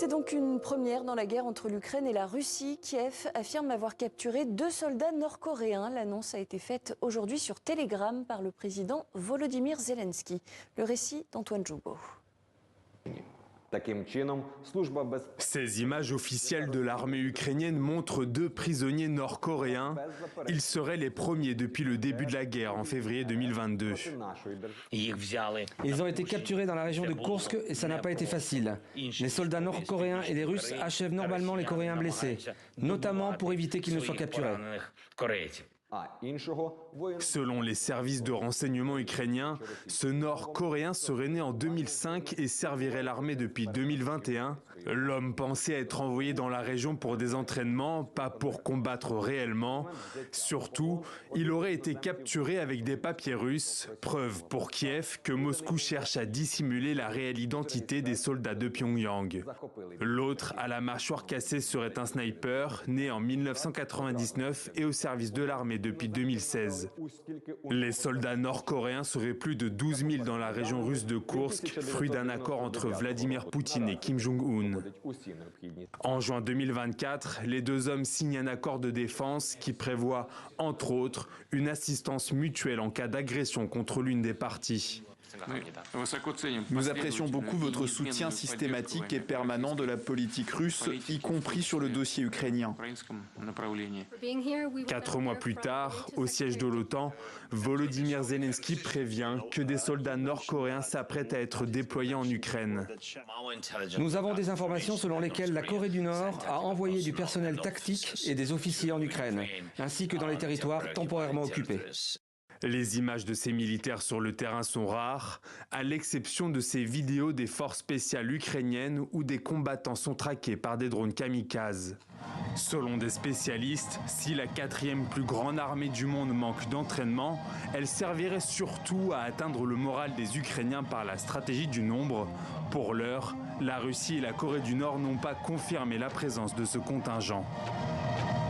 C'est donc une première dans la guerre entre l'Ukraine et la Russie. Kiev affirme avoir capturé 2 soldats nord-coréens. L'annonce a été faite aujourd'hui sur Telegram par le président Volodymyr Zelensky. Le récit d'Antoine Joubeau. Ces images officielles de l'armée ukrainienne montrent 2 prisonniers nord-coréens. Ils seraient les premiers depuis le début de la guerre en février 2022. Ils ont été capturés dans la région de Koursk et ça n'a pas été facile. Les soldats nord-coréens et les Russes achèvent normalement les Coréens blessés, notamment pour éviter qu'ils ne soient capturés. Selon les services de renseignement ukrainiens, ce Nord-Coréen serait né en 2005 et servirait l'armée depuis 2021. L'homme pensait être envoyé dans la région pour des entraînements, pas pour combattre réellement. Surtout, il aurait été capturé avec des papiers russes, preuve pour Kiev que Moscou cherche à dissimuler la réelle identité des soldats de Pyongyang. L'autre, à la mâchoire cassée, serait un sniper, né en 1999 et au service de l'armée depuis 2016. Les soldats nord-coréens seraient plus de 12 000 dans la région russe de Koursk, fruit d'un accord entre Vladimir Poutine et Kim Jong-un. En juin 2024, les 2 hommes signent un accord de défense qui prévoit, entre autres, une assistance mutuelle en cas d'agression contre l'une des parties. Nous apprécions beaucoup votre soutien systématique et permanent de la politique russe, y compris sur le dossier ukrainien. 4 mois plus tard, au siège de l'OTAN, Volodymyr Zelensky prévient que des soldats nord-coréens s'apprêtent à être déployés en Ukraine. Nous avons des informations selon lesquelles la Corée du Nord a envoyé du personnel tactique et des officiers en Ukraine, ainsi que dans les territoires temporairement occupés. Les images de ces militaires sur le terrain sont rares, à l'exception de ces vidéos des forces spéciales ukrainiennes où des combattants sont traqués par des drones kamikazes. Selon des spécialistes, si la 4e plus grande armée du monde manque d'entraînement, elle servirait surtout à atteindre le moral des Ukrainiens par la stratégie du nombre. Pour l'heure, la Russie et la Corée du Nord n'ont pas confirmé la présence de ce contingent.